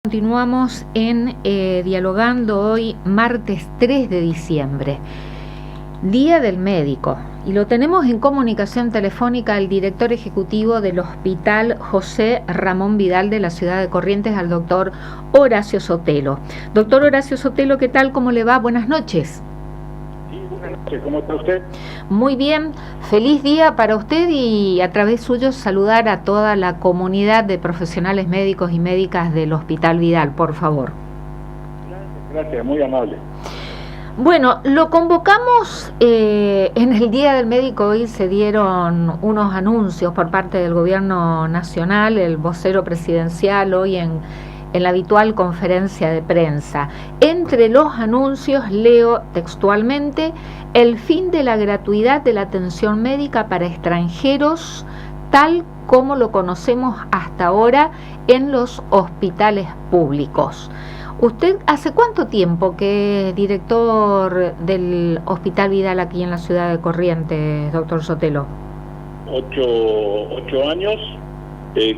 Continuamos en dialogando hoy, martes 3 de diciembre, Día del Médico, y lo tenemos en comunicación telefónica al director ejecutivo del Hospital José Ramón Vidal de la ciudad de Corrientes, al doctor Horacio Sotelo. Doctor Horacio Sotelo, ¿qué tal? ¿Cómo le va? Buenas noches. Sí, buenas noches. ¿Cómo está usted? Muy bien, feliz día para usted y a través suyo saludar a toda la comunidad de profesionales médicos y médicas del Hospital Vidal, por favor. Gracias, muy amable. Bueno, lo convocamos en el Día del Médico. Hoy se dieron unos anuncios por parte del Gobierno Nacional, el vocero presidencial hoy en la habitual conferencia de prensa. Entre los anuncios leo textualmente: el fin de la gratuidad de la atención médica para extranjeros, tal como lo conocemos hasta ahora en los hospitales públicos. ¿Usted hace cuánto tiempo que es director del Hospital Vidal aquí en la ciudad de Corrientes, doctor Sotelo? 8 años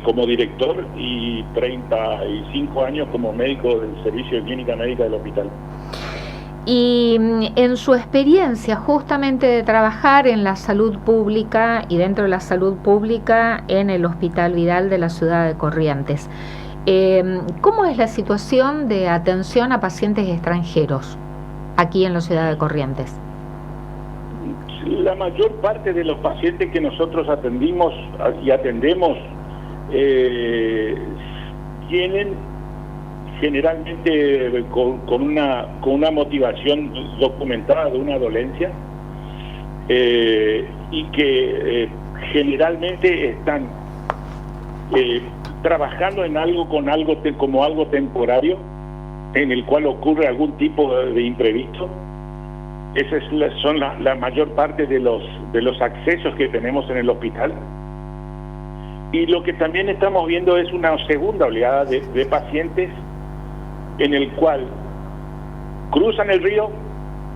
como director y 35 años como médico del Servicio de Clínica Médica del hospital. Y en su experiencia justamente de trabajar en la salud pública y dentro de la salud pública en el Hospital Vidal de la ciudad de Corrientes, ¿cómo es la situación de atención a pacientes extranjeros aquí en la ciudad de Corrientes? La mayor parte de los pacientes que nosotros atendimos y atendemos tienen generalmente con una motivación documentada de una dolencia y que generalmente están trabajando en algo como algo temporario en el cual ocurre algún tipo de imprevisto. Son la mayor parte de los accesos que tenemos en el hospital. Y lo que también estamos viendo es una segunda oleada de pacientes en el cual cruzan el río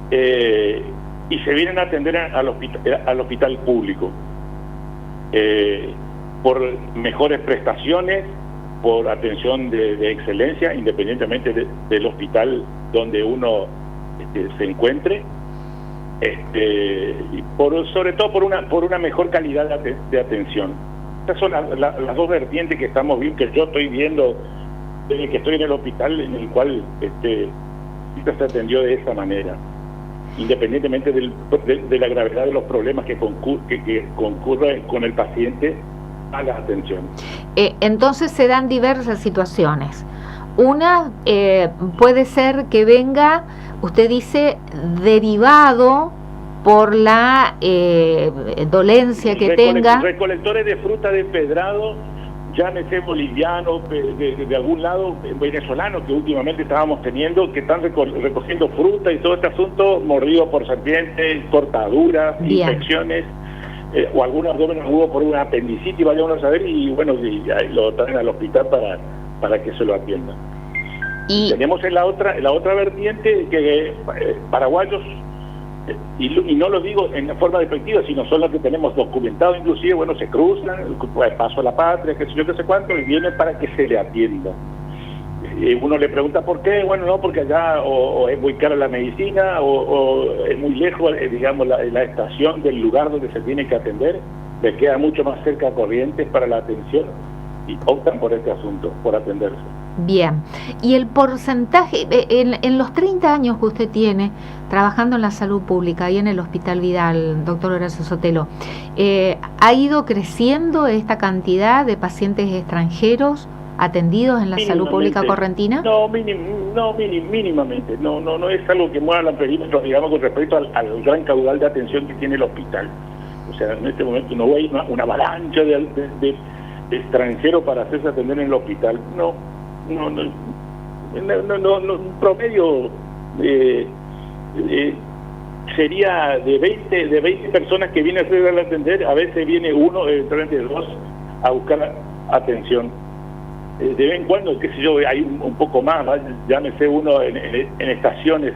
y se vienen a atender al hospital público por mejores prestaciones, por atención de excelencia, independientemente del hospital donde uno se encuentre, y sobre todo por una mejor calidad de atención. Estas son las dos vertientes que estamos viendo, que yo estoy viendo desde que estoy en el hospital, en el cual se atendió de esa manera, independientemente de la gravedad de los problemas que concurren con el paciente a la atención. Entonces se dan diversas situaciones. Una puede ser que venga, usted dice, derivado por la dolencia que tenga. Recolectores de fruta de empedrado, llámese boliviano, de algún lado venezolano, que últimamente estábamos teniendo, que están recogiendo fruta y todo este asunto, mordido por serpientes, cortaduras, infecciones, o algún abdomen hubo por una apendicitis, vaya uno a saber, y bueno, lo traen al hospital para que se lo atiendan. Y tenemos en la otra vertiente que paraguayos, y no lo digo en forma despectiva, sino son los que tenemos documentado, inclusive, bueno, se cruzan, paso a la patria, qué sé yo, qué sé cuánto, y vienen para que se le atienda. Uno le pregunta por qué. Bueno, no, porque allá o es muy cara la medicina o es muy lejos, digamos, la estación del lugar donde se tiene que atender, le queda mucho más cerca a Corrientes para la atención y optan por este asunto, por atenderse. Bien, y el porcentaje, en los 30 años que usted tiene trabajando en la salud pública y en el Hospital Vidal, doctor Horacio Sotelo, ¿ha ido creciendo esta cantidad de pacientes extranjeros atendidos en la salud pública correntina? No, mínimamente. No es algo que mueva los perímetros, digamos, con respecto al gran caudal de atención que tiene el hospital. O sea, en este momento no hay una avalancha de extranjeros para hacerse atender en el hospital. No, un promedio sería de 20 personas que vienen a hacer atender, a veces viene uno, eventualmente dos, a buscar atención. De vez en cuando, qué sé yo, hay un poco más, llámese uno en estaciones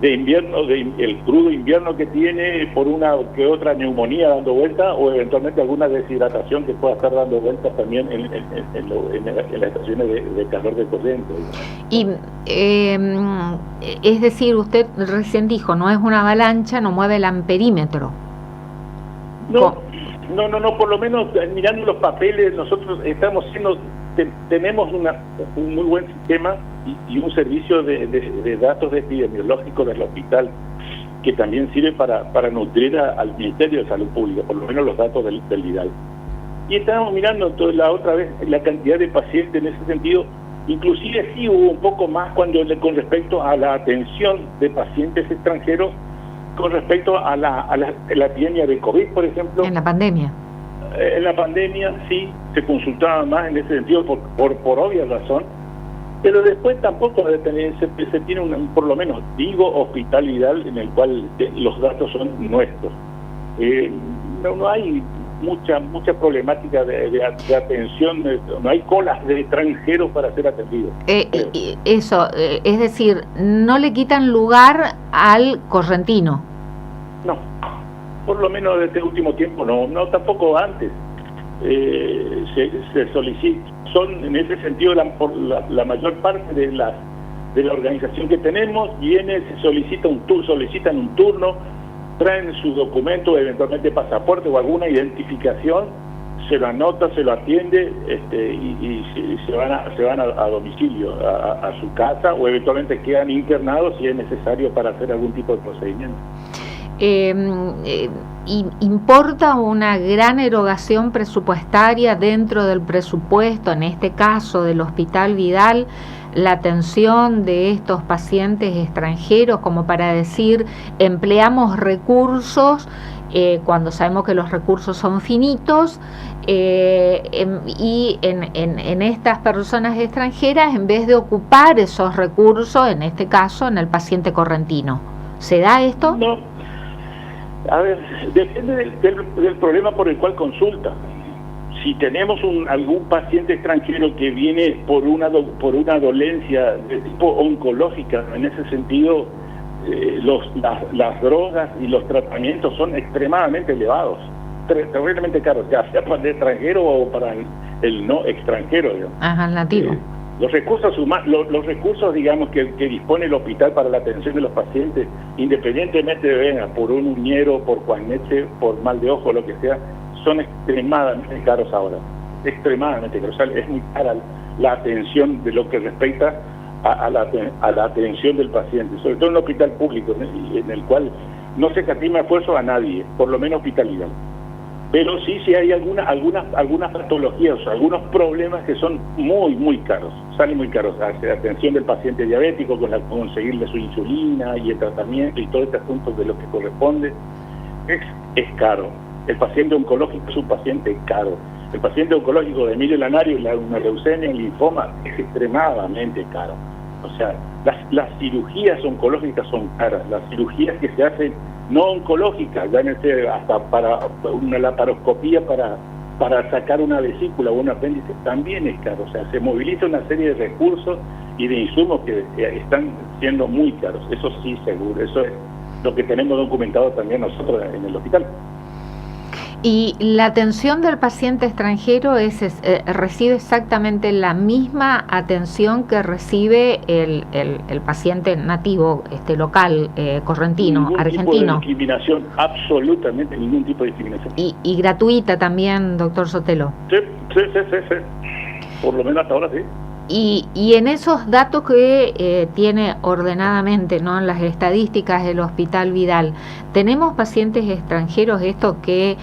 invierno, el crudo invierno que tiene por una que otra neumonía dando vuelta, o eventualmente alguna deshidratación que pueda estar dando vueltas también en las estaciones de calor de corriente. Y es decir, usted recién dijo, no es una avalancha, no mueve el amperímetro. No, por lo menos mirando los papeles, nosotros tenemos un muy buen sistema y un servicio de datos epidemiológicos del hospital que también sirve para nutrir al Ministerio de Salud Pública, por lo menos los datos del Vidal. Y estábamos mirando la otra vez la cantidad de pacientes en ese sentido, inclusive sí hubo un poco más con respecto a la atención de pacientes extranjeros con respecto a la epidemia de COVID, por ejemplo. En la pandemia. En la pandemia sí se consultaba más en ese sentido por obvia razón, pero después tampoco se tiene por lo menos hospital Vidal en el cual los datos son nuestros. No hay mucha problemática de atención, no hay colas de extranjeros para ser atendidos. Eso, es decir, no le quitan lugar al correntino. No, por lo menos desde el último tiempo no tampoco antes. Se solicita, son en ese sentido la mayor parte de la organización que tenemos solicitan un turno, traen su documento, eventualmente pasaporte o alguna identificación, se lo anota, se lo atiende y se van a domicilio, a su casa, o eventualmente quedan internados si es necesario para hacer algún tipo de procedimiento. ¿Importa una gran erogación presupuestaria dentro del presupuesto, en este caso del Hospital Vidal, la atención de estos pacientes extranjeros, como para decir, empleamos recursos cuando sabemos que los recursos son finitos, y en estas personas extranjeras, en vez de ocupar esos recursos, en este caso en el paciente correntino? ¿Se da esto? No. A ver, depende del problema por el cual consulta. Si tenemos algún paciente extranjero que viene por una dolencia de tipo oncológica, en ese sentido, las drogas y los tratamientos son extremadamente elevados, terriblemente caros, ya sea para el extranjero o para el no extranjero, digamos. Ajá, el nativo. Los recursos digamos que dispone el hospital para la atención de los pacientes, independientemente de venga por un uñero, por juaneche, por mal de ojo, lo que sea, son extremadamente caros ahora, extremadamente caros. O sea, es muy cara la atención de lo que respecta a la atención del paciente, sobre todo en un hospital público en el cual no se escatima esfuerzo a nadie, por lo menos hospitalidad. Pero sí hay algunas patologías, algunos problemas que son muy caros, salen muy caros. La atención del paciente diabético, conseguirle su insulina y el tratamiento y todo este asunto de lo que corresponde, es caro. El paciente oncológico es un paciente caro. El paciente oncológico de Emilio Lanario, una leucemia, el linfoma, es extremadamente caro. O sea, las cirugías oncológicas son caras, las cirugías que se hacen no oncológicas, llámese hasta para una laparoscopía para sacar una vesícula o un apéndice, también es caro. O sea, se moviliza una serie de recursos y de insumos que están siendo muy caros. Eso sí, seguro. Eso es lo que tenemos documentado también nosotros en el hospital. Y la atención del paciente extranjero recibe exactamente la misma atención que recibe el paciente nativo, local, correntino, ningún argentino. Tipo de discriminación, absolutamente ningún tipo de discriminación. Y gratuita también, doctor Sotelo. Sí. Por lo menos hasta ahora sí. Y en esos datos que tiene ordenadamente, ¿no?, en las estadísticas del Hospital Vidal, tenemos pacientes extranjeros que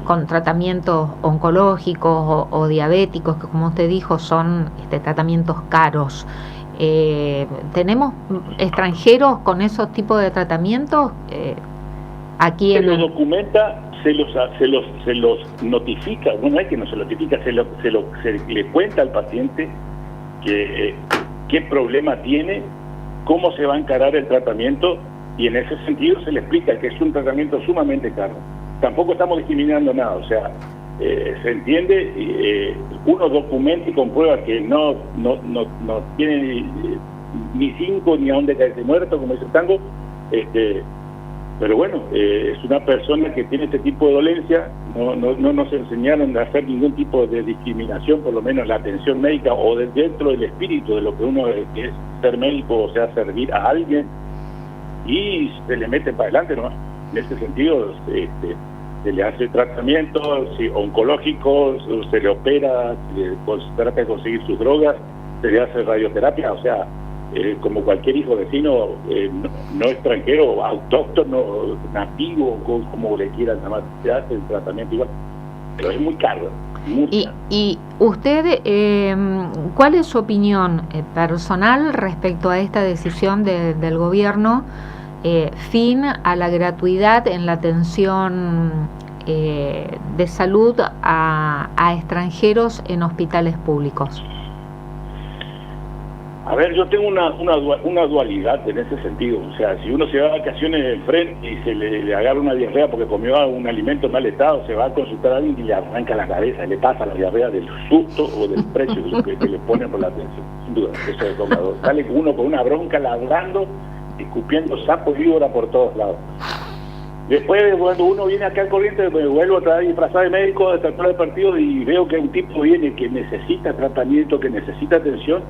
con tratamientos oncológicos o diabéticos, que como usted dijo son tratamientos caros. ¿Tenemos extranjeros con esos tipos de tratamientos? Aquí se los documenta, se los notifica, no es que no se notifica, se le cuenta al paciente qué problema tiene, cómo se va a encarar el tratamiento, y en ese sentido se le explica que es un tratamiento sumamente caro. Tampoco estamos discriminando nada, o sea, se entiende, uno documenta y comprueba que no tiene ni 5 ni a dónde caerse muerto, como dice el tango. Pero bueno, es una persona que tiene este tipo de dolencia. No nos enseñaron a hacer ningún tipo de discriminación, por lo menos la atención médica o dentro del espíritu de lo que uno es ser médico, o sea, servir a alguien, y se le mete para adelante, ¿no? En ese sentido, se le hace tratamiento oncológico, se le opera, se trata de conseguir sus drogas, se le hace radioterapia, o sea, como cualquier hijo vecino, no extranjero, autóctono, nativo, como le quieran llamar, se hace el tratamiento igual, pero es muy caro. Y usted, ¿cuál es su opinión personal respecto a esta decisión del gobierno, fin a la gratuidad en la atención de salud a extranjeros en hospitales públicos? A ver, yo tengo una dualidad en ese sentido. O sea, si uno se va de vacaciones de frente y se le agarra una diarrea porque comió un alimento en mal estado, se va a consultar a alguien y le arranca la cabeza, y le pasa la diarrea del susto o del precio que le ponen por la atención. Sin duda, eso es tocador. Sale uno con una bronca ladrando, escupiendo sapo y víbora por todos lados. Después, cuando uno viene acá al Corrientes, me vuelvo a traer disfrazado de médico, de tratar de partido, y veo que un tipo viene que necesita tratamiento, que necesita atención,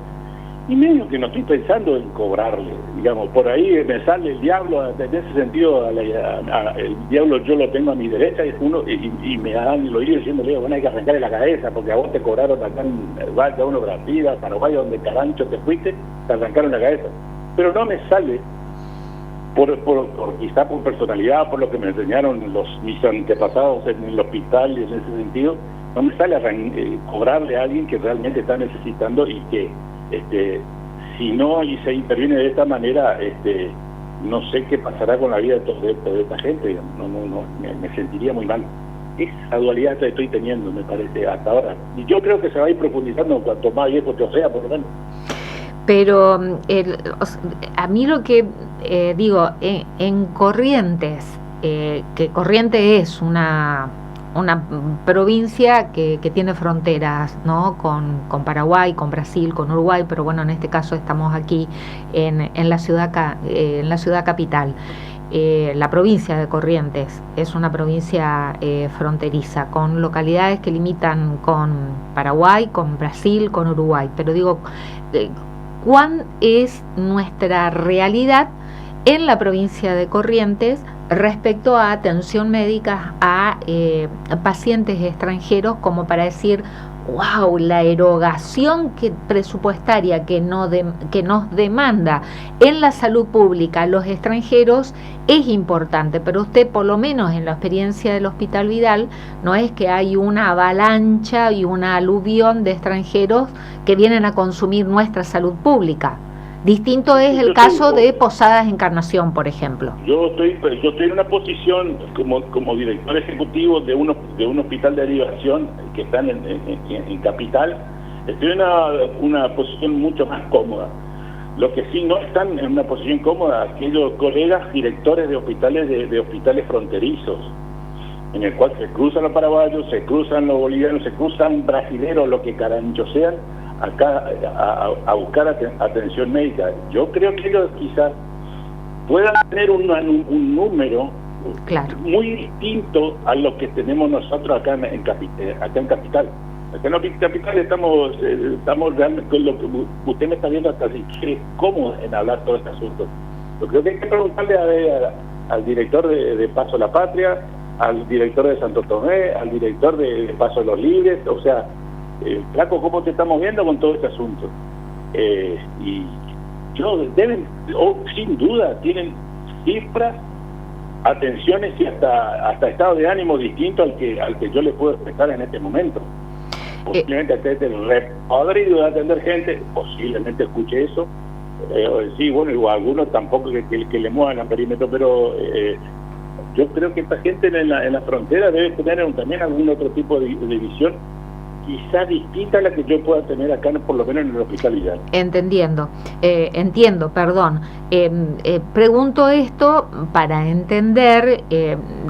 y medio que no estoy pensando en cobrarle, digamos, por ahí me sale el diablo. En ese sentido, el diablo yo lo tengo a mi derecha, y me dan el oído diciéndole, bueno, hay que arrancarle la cabeza, porque a vos te cobraron acá en Valle, uno Brasilia, Paraguay, donde carancho te fuiste, te arrancaron la cabeza. Pero no me sale, quizá por personalidad, por lo que me enseñaron mis antepasados en el hospital, y en ese sentido, no me sale cobrarle a alguien que realmente está necesitando, y que si no y se interviene de esta manera, no sé qué pasará con la vida de esta gente. Me sentiría muy mal. Esa dualidad que estoy teniendo, me parece, hasta ahora, y yo creo que se va a ir profundizando cuanto más viejo te sea, por lo menos. Pero a mí lo que digo, en Corrientes, que Corrientes es una provincia que tiene fronteras, ¿no? con Paraguay, con Brasil, con Uruguay, pero bueno, en este caso estamos aquí en la ciudad capital. La provincia de Corrientes es una provincia fronteriza, con localidades que limitan con Paraguay, con Brasil, con Uruguay. Pero digo, ¿cuál es nuestra realidad en la provincia de Corrientes respecto a atención médica a pacientes extranjeros, como para decir, wow, la erogación presupuestaria que nos demanda en la salud pública los extranjeros es importante? Pero usted, por lo menos en la experiencia del Hospital Vidal, no es que hay una avalancha y una aluvión de extranjeros que vienen a consumir nuestra salud pública. Distinto es el caso de Posadas Encarnación, por ejemplo. Yo estoy en una posición como director ejecutivo de un hospital de derivación que están en Capital. Estoy en una posición mucho más cómoda. Lo que sí no están en una posición cómoda, aquellos colegas directores de hospitales fronterizos, en el cual se cruzan los paraguayos, se cruzan los bolivianos, se cruzan brasileros, lo que carancho sean, acá a buscar atención médica. Yo creo que ellos quizás puedan tener un número muy distinto a lo que tenemos nosotros acá en Capital. Acá en Capital estamos realmente, con lo que usted me está viendo, hasta si quiere cómodo en hablar todo este asunto. Yo creo que hay que preguntarle al director de Paso a la Patria, al director de Santo Tomé, al director de Paso a los Libres, o sea, flaco, ¿cómo te estamos viendo con todo este asunto? Y sin duda, tienen cifras, atenciones y hasta estado de ánimo distinto al que yo le puedo expresar en este momento. Posiblemente podría atender gente, posiblemente escuche eso, sí, bueno, o algunos tampoco que le muevan el perímetro, pero yo creo que esta gente en la frontera debe tener también algún otro tipo de visión, quizá distinta a la que yo pueda tener acá, por lo menos en el Hospital Vidal. Entiendo, perdón. Pregunto esto para entender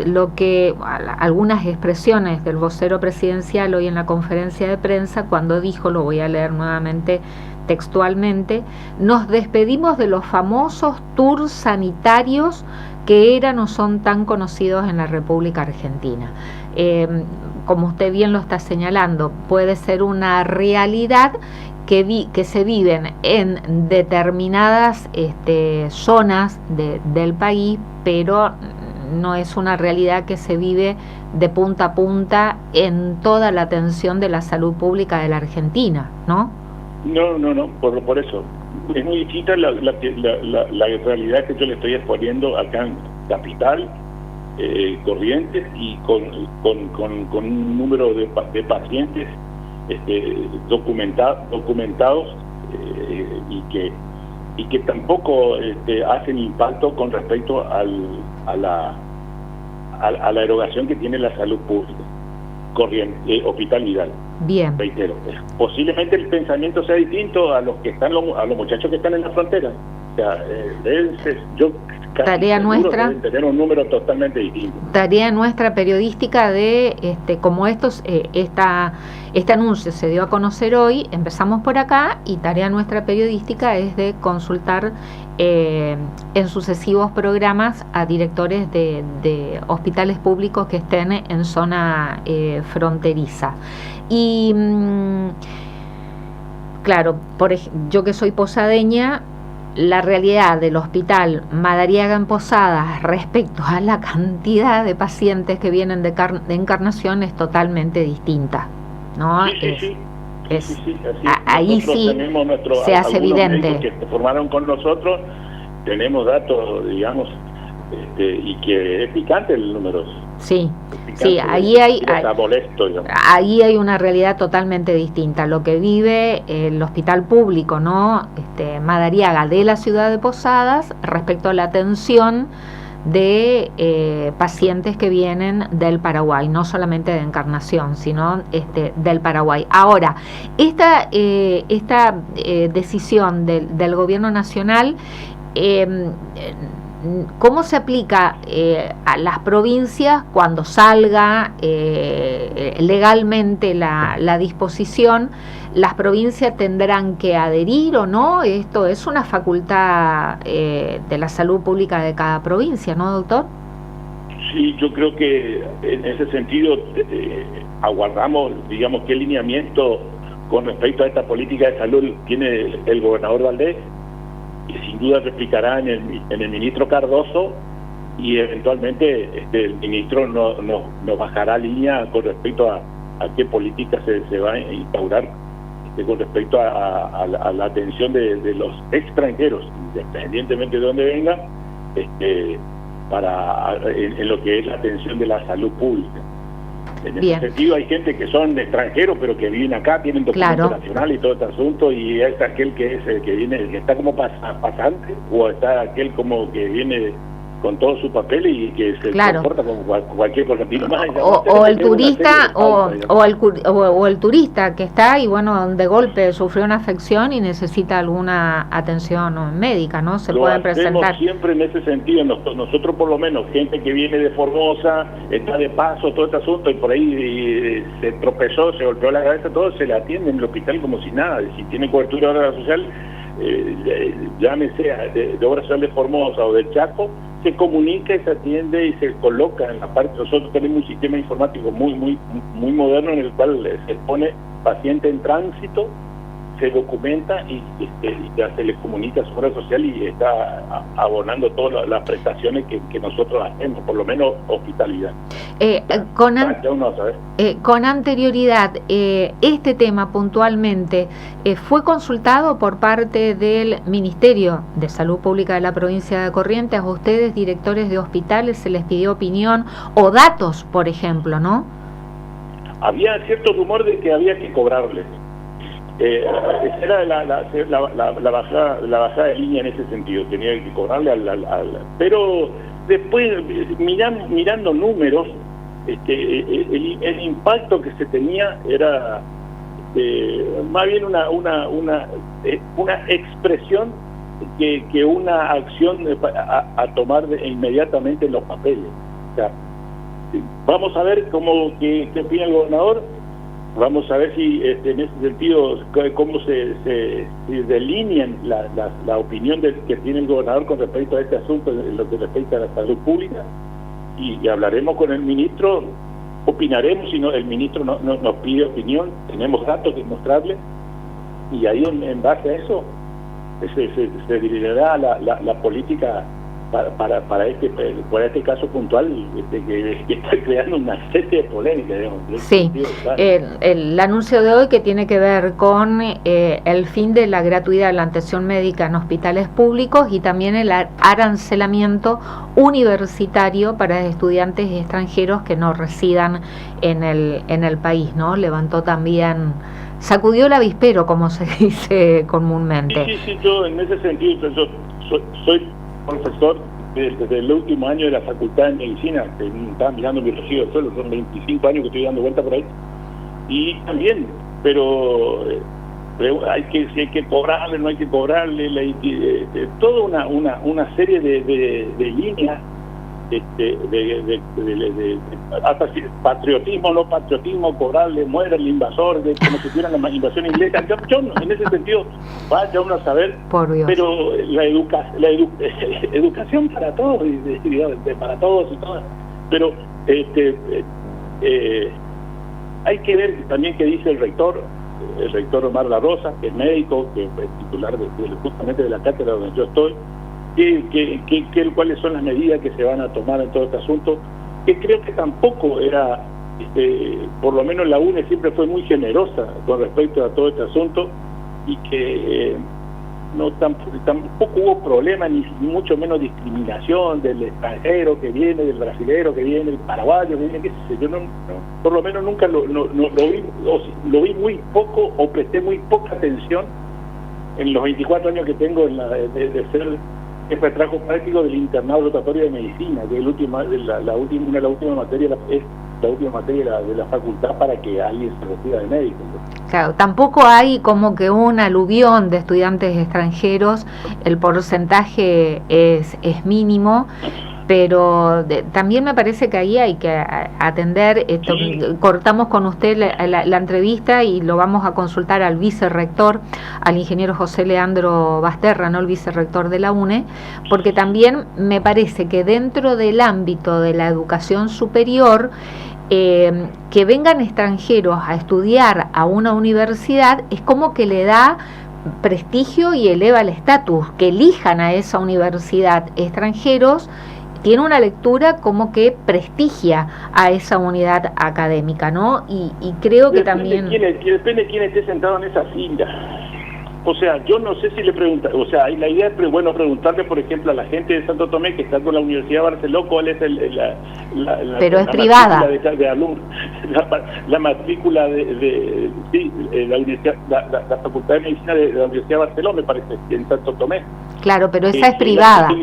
lo que algunas expresiones del vocero presidencial hoy en la conferencia de prensa, cuando dijo, lo voy a leer nuevamente textualmente, nos despedimos de los famosos tours sanitarios que eran o son tan conocidos en la República Argentina. Como usted bien lo está señalando, puede ser una realidad que se viven en determinadas zonas del país, pero no es una realidad que se vive de punta a punta en toda la atención de la salud pública de la Argentina, ¿no? No, por eso. Es muy distinta la realidad que yo le estoy exponiendo acá en Capital, Corrientes, y con un número de pacientes documentados y que tampoco hacen impacto con respecto a la erogación que tiene la salud pública, Hospital Vidal. Bien. Reitero, posiblemente el pensamiento sea distinto a los muchachos que están en la frontera. O sea, yo tarea nuestra, deben tener un número totalmente distinto. Tarea nuestra periodística de, como este anuncio se dio a conocer hoy, empezamos por acá, y tarea nuestra periodística es de consultar en sucesivos programas a directores de hospitales públicos que estén en zona fronteriza. Y claro, yo que soy posadeña, la realidad del hospital Madariaga en Posadas respecto a la cantidad de pacientes que vienen de Encarnación es totalmente distinta, ¿no? Sí. Ahí sí se hace evidente. Que se formaron con nosotros, tenemos datos, digamos, y que es picante el número. Sí, ahí hay una realidad totalmente distinta. Lo que vive el hospital público, ¿no? Madariaga de la ciudad de Posadas respecto a la atención de pacientes que vienen del Paraguay, no solamente de Encarnación, sino del Paraguay. Ahora, esta decisión del gobierno nacional, ¿cómo se aplica a las provincias cuando salga legalmente la disposición? ¿Las provincias tendrán que adherir o no? Esto es una facultad de la salud pública de cada provincia, ¿no, doctor? Sí, yo creo que en ese sentido aguardamos, digamos, qué lineamiento con respecto a esta política de salud tiene el gobernador Valdés, y sin duda replicará en el ministro Cardoso, y eventualmente el ministro nos bajará línea con respecto a qué política se va a instaurar con respecto a la atención de los extranjeros, independientemente de dónde vengan, en lo que es la atención de la salud pública. En ese sentido hay gente que son extranjeros pero que viven acá, tienen documento nacional y todo este asunto, y es aquel que es el que viene, el que está como pasante, o está aquel como que viene con todos sus papeles y que se comporta como cualquier correntino más. O el turista, o el turista que está y bueno, de golpe sufrió una afección y necesita alguna atención médica, ¿no? Se puede presentar. Siempre en ese sentido, nosotros por lo menos, gente que viene de Formosa, está de paso, todo este asunto, y por ahí se tropezó, se golpeó la cabeza, todo, se le atiende en el hospital como si nada. Si tiene cobertura de obra social, llámese de obra social de Formosa o del Chaco, se comunica y se atiende y se coloca en la parte. Nosotros tenemos un sistema informático muy moderno en el cual se pone paciente en tránsito, se documenta y ya se le comunica a su obra social y está abonando todas las prestaciones que nosotros hacemos, por lo menos hospitalidad. Con anterioridad, este tema puntualmente fue consultado por parte del Ministerio de Salud Pública de la provincia de Corrientes. A ustedes, directores de hospitales, se les pidió opinión o datos, por ejemplo, ¿no? Había cierto rumor de que había que cobrarles. Era la bajada de línea en ese sentido, tenía que cobrarle pero después mirando números, el impacto que se tenía era más bien una expresión que una acción a tomar inmediatamente en los papeles. O sea, vamos a ver qué opina el gobernador. Vamos a ver si en ese sentido cómo se delinean la opinión que tiene el gobernador con respecto a este asunto en lo que respecta a la salud pública, y hablaremos con el ministro, opinaremos si no, el ministro nos pide opinión, tenemos datos que mostrarle, y ahí en base a eso se dirigirá la política para este caso puntual que está creando una serie de polémicas, digamos. Sí, el anuncio de hoy que tiene que ver con el fin de la gratuidad de la atención médica en hospitales públicos y también el arancelamiento universitario para estudiantes extranjeros que no residan en el país, ¿no? Levantó también, sacudió el avispero, como se dice comúnmente. Sí, yo en ese sentido, yo soy profesor desde el último año de la Facultad de Medicina, que estaba mirando mi recibo de sueldo, son 25 años que estoy dando vuelta por ahí, y también, pero si hay que cobrarle, no hay que cobrarle, toda una serie de líneas, hasta patriotismo, no patriotismo, cobrarle, muere el invasor, como si fuera la invasión inglesa. Yo en ese sentido, vaya uno a saber, pero la educación para todos, para todos y todas, pero hay que ver también qué dice el rector Omar La Rosa, que es médico, que es titular justamente de la cátedra donde yo estoy, cuáles son las medidas que se van a tomar en todo este asunto, que creo que tampoco era, por lo menos la UNE siempre fue muy generosa con respecto a todo este asunto, y que tampoco hubo problema, ni mucho menos discriminación del extranjero que viene, del brasilero que viene, del paraguayo que viene, qué sé yo, por lo menos nunca lo vi muy poco, o presté muy poca atención en los 24 años que tengo de ser jefe de trabajo práctico del internado rotatorio de medicina, que es una de las últimas materias de la facultad para que alguien se reciba de médico. Claro, tampoco hay como que un aluvión de estudiantes extranjeros, el porcentaje es mínimo, pero también me parece que ahí hay que atender esto. Cortamos con usted la entrevista y lo vamos a consultar al vicerrector, al ingeniero José Leandro Basterra, no el vicerrector de la UNE, porque también me parece que dentro del ámbito de la educación superior, que vengan extranjeros a estudiar a una universidad es como que le da prestigio y eleva el estatus. Que elijan a esa universidad extranjeros tiene una lectura como que prestigia a esa unidad académica, ¿no? Y creo que también... Depende de quién esté sentado en esa silla. O sea, yo no sé si le pregunta, o sea, la idea es preguntarle, por ejemplo, a la gente de Santo Tomé que está con la Universidad de Barcelona, cuál es pero es privada. De alumnos, la matrícula de la universidad, la Facultad de Medicina de la Universidad de Barcelona, me parece, en Santo Tomé. Claro, pero esa es privada.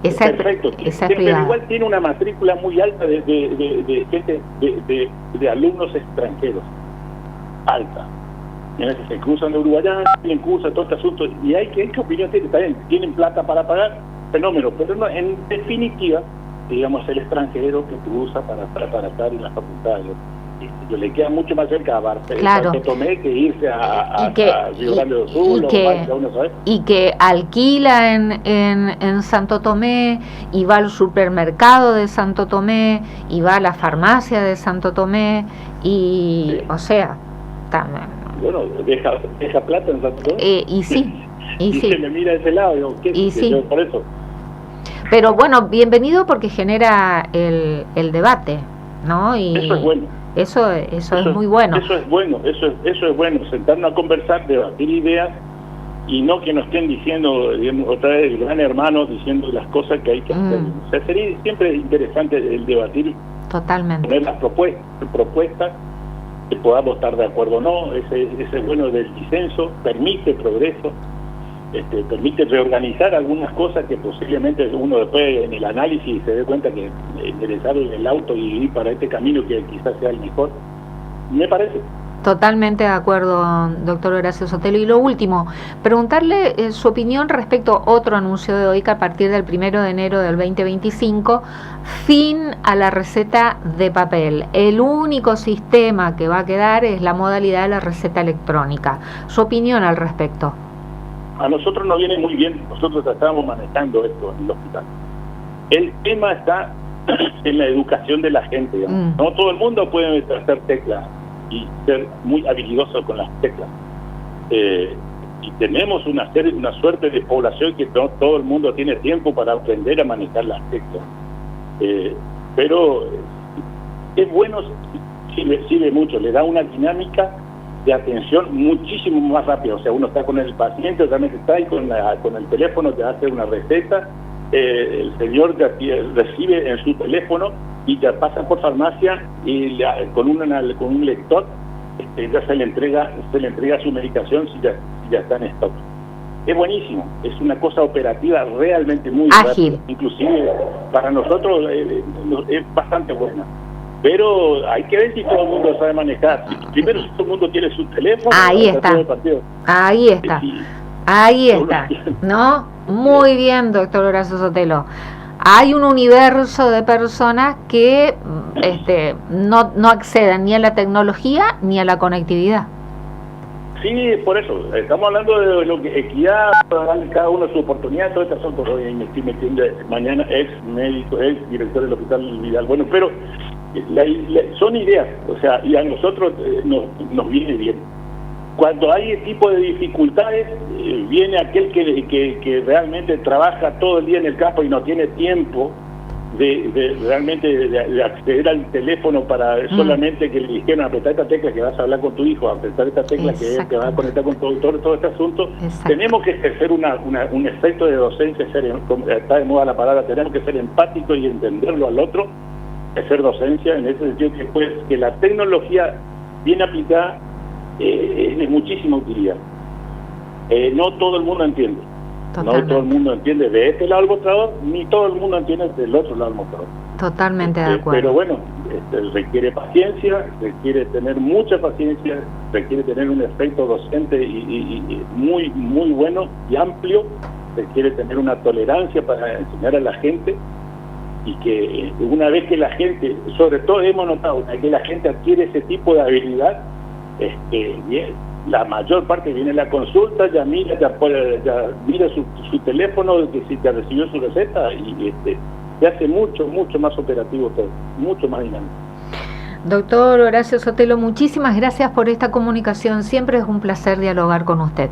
Perfecto, esa es privada. Pero igual tiene una matrícula muy alta de gente, de alumnos extranjeros, alta. Se cruzan de Uruguayán, tienen cursos, todo este asunto, y ¿qué opinión tienen? También tienen plata para pagar, fenómeno, pero no, en definitiva, digamos, el extranjero que cruza para estar en la facultad, yo le queda mucho más cerca a Barcelona, claro, que Tomé, que irse a Río Grande do Sul, y que alquila en Santo Tomé, y va al supermercado de Santo Tomé, y va a la farmacia de Santo Tomé, y, sí. O sea, también... Bueno, deja plata en Santo Tomé. Y sí. Se me mira de ese lado, digo, sí. Por eso. Pero bueno, bienvenido porque genera el debate, ¿no? Y eso es bueno. Eso es muy bueno. Eso es bueno, sentarnos a conversar, debatir ideas, y no que nos estén diciendo, digamos, otra vez el gran hermano diciendo las cosas que hay que hacer. O sea, sería siempre interesante el debatir. Totalmente. Poner las propuestas, que podamos estar de acuerdo o no, ese bueno del disenso, permite progreso, permite reorganizar algunas cosas que posiblemente uno después en el análisis se dé cuenta que enderezar el auto y ir para este camino que quizás sea el mejor, me parece. Totalmente de acuerdo, doctor Horacio Sotelo. Y lo último, preguntarle su opinión respecto a otro anuncio de hoy, que a partir del 1 de enero del 2025, fin a la receta de papel. El único sistema que va a quedar es la modalidad de la receta electrónica. ¿Su opinión al respecto? A nosotros nos viene muy bien, nosotros estábamos manejando esto en el hospital. El tema está en la educación de la gente, digamos. No todo el mundo puede hacer teclas y ser muy habilidoso con las teclas. Y tenemos una suerte de población que no todo el mundo tiene tiempo para aprender a manejar las teclas. Pero es bueno, sirve mucho, le da una dinámica de atención muchísimo más rápida. O sea, uno está con el paciente, realmente está ahí con el teléfono, te hace una receta, el señor recibe en su teléfono y ya pasa por farmacia y con un lector ya se le entrega su medicación si ya está en stock. Es buenísimo, es una cosa operativa realmente muy ágil. Rápida. Inclusive para nosotros es bastante buena. Pero hay que ver si todo el mundo sabe manejar. Primero, si todo el mundo tiene su teléfono. Ahí está. Ahí está. Ahí está. ¿No? Muy bien, doctor Horacio Sotelo. Hay un universo de personas que no acceden ni a la tecnología ni a la conectividad. Sí, por eso. Estamos hablando de lo que equidad, darle cada uno su oportunidad. Todo esto son cosas. Me estoy metiendo mañana, ex médico, ex director del Hospital Vidal. Bueno, pero son ideas, o sea, y a nosotros nos viene bien. Cuando hay este tipo de dificultades, viene aquel que realmente trabaja todo el día en el campo y no tiene tiempo de acceder al teléfono para solamente que le dijeran apretar esta tecla que vas a hablar con tu hijo, apretar esta tecla que te vas a conectar con tu doctor, todo este asunto. Exacto. Tenemos que ejercer un efecto de docencia, está de moda la palabra, tenemos que ser empáticos y entenderlo al otro, hacer docencia, en ese sentido que la tecnología bien aplicada es de muchísima utilidad. No todo el mundo entiende. Totalmente. No todo el mundo entiende de este lado del mostrador, ni todo el mundo entiende del otro lado del mostrador. Totalmente de acuerdo. Pero bueno, requiere paciencia, requiere tener mucha paciencia, requiere tener un efecto docente y muy, muy bueno y amplio, requiere tener una tolerancia para enseñar a la gente. Y que una vez que la gente, sobre todo hemos notado, que la gente adquiere ese tipo de habilidad, la mayor parte viene a la consulta, ya mira su teléfono, que si te recibió su receta, y se hace mucho más operativo todo, mucho más dinámico. Doctor Horacio Sotelo, muchísimas gracias por esta comunicación, siempre es un placer dialogar con usted.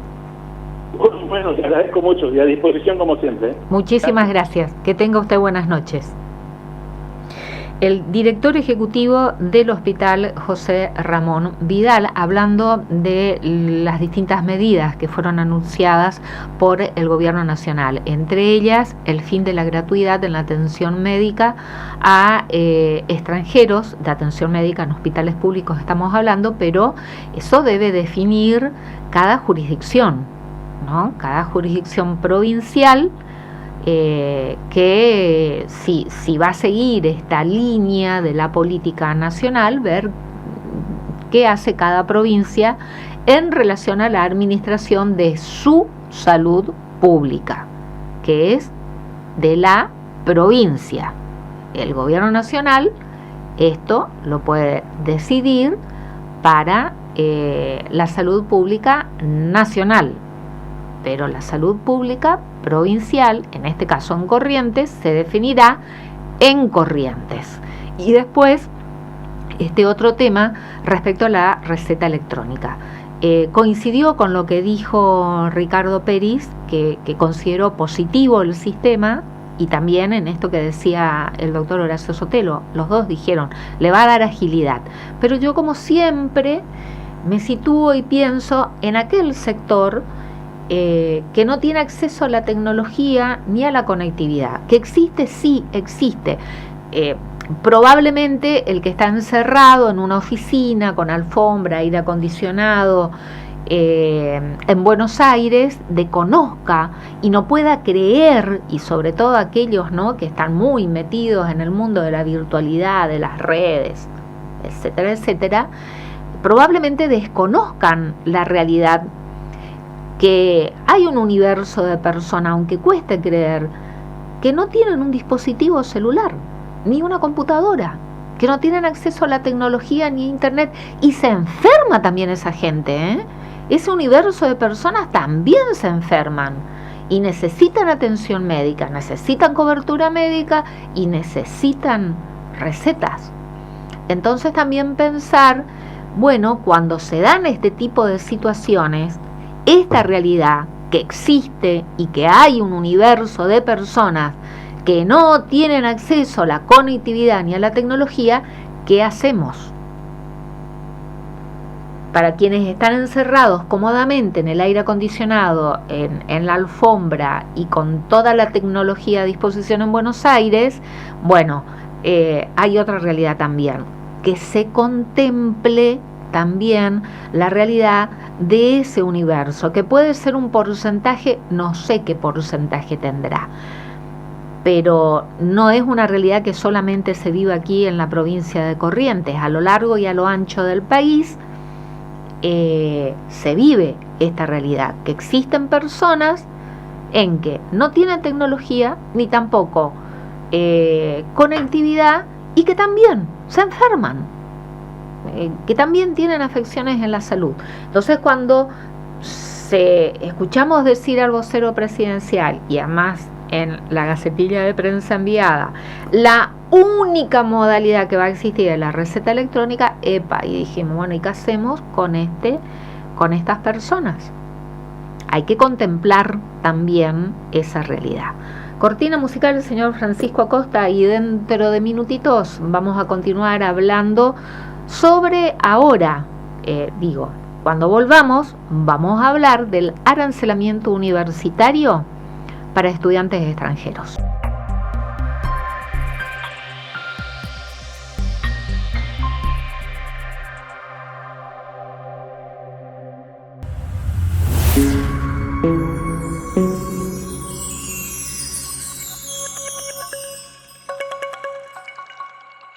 Bueno, le agradezco mucho y a disposición como siempre. Muchísimas gracias, que tenga usted buenas noches. El director ejecutivo del Hospital José Ramón Vidal, hablando de las distintas medidas que fueron anunciadas por el Gobierno Nacional, entre ellas el fin de la gratuidad en la atención médica a extranjeros, de atención médica en hospitales públicos estamos hablando, pero eso debe definir cada jurisdicción, ¿no? Cada jurisdicción provincial, que si va a seguir esta línea de la política nacional, ver qué hace cada provincia en relación a la administración de su salud pública, que es de la provincia. El gobierno nacional esto lo puede decidir para la salud pública nacional, pero la salud pública provincial, en este caso en Corrientes, se definirá en Corrientes. Y después, otro tema respecto a la receta electrónica. Coincidió con lo que dijo Ricardo Peris, que consideró positivo el sistema, y también en esto que decía el doctor Horacio Sotelo, los dos dijeron, le va a dar agilidad. Pero yo, como siempre, me sitúo y pienso en aquel sector que no tiene acceso a la tecnología ni a la conectividad. Que existe, sí existe. Probablemente el que está encerrado en una oficina con alfombra, aire acondicionado, en Buenos Aires, desconozca y no pueda creer, y sobre todo aquellos, ¿no?, que están muy metidos en el mundo de la virtualidad, de las redes, etcétera, etcétera, probablemente desconozcan la realidad, que hay un universo de personas, aunque cueste creer, que no tienen un dispositivo celular, ni una computadora, que no tienen acceso a la tecnología ni a internet, y se enferma también esa gente, ¿eh? Ese universo de personas también se enferman y necesitan atención médica, necesitan cobertura médica y necesitan recetas. Entonces también pensar, bueno, cuando se dan este tipo de situaciones, esta realidad que existe y que hay un universo de personas que no tienen acceso a la conectividad ni a la tecnología, ¿qué hacemos? Para quienes están encerrados cómodamente en el aire acondicionado, en la alfombra y con toda la tecnología a disposición en Buenos Aires, bueno, hay otra realidad también, que se contemple también la realidad de ese universo, que puede ser un porcentaje, no sé qué porcentaje tendrá, pero no es una realidad que solamente se vive aquí en la provincia de Corrientes. A lo largo y a lo ancho del país se vive esta realidad, que existen personas en que no tienen tecnología ni tampoco conectividad y que también se enferman, que también tienen afecciones en la salud. Entonces, cuando escuchamos decir al vocero presidencial, y además en la gacetilla de prensa enviada, la única modalidad que va a existir es la receta electrónica, y dijimos, bueno, ¿y qué hacemos con estas personas? Hay que contemplar también esa realidad. Cortina musical, el señor Francisco Acosta, y dentro de minutitos vamos a continuar hablando sobre ahora, cuando volvamos, vamos a hablar del arancelamiento universitario para estudiantes extranjeros.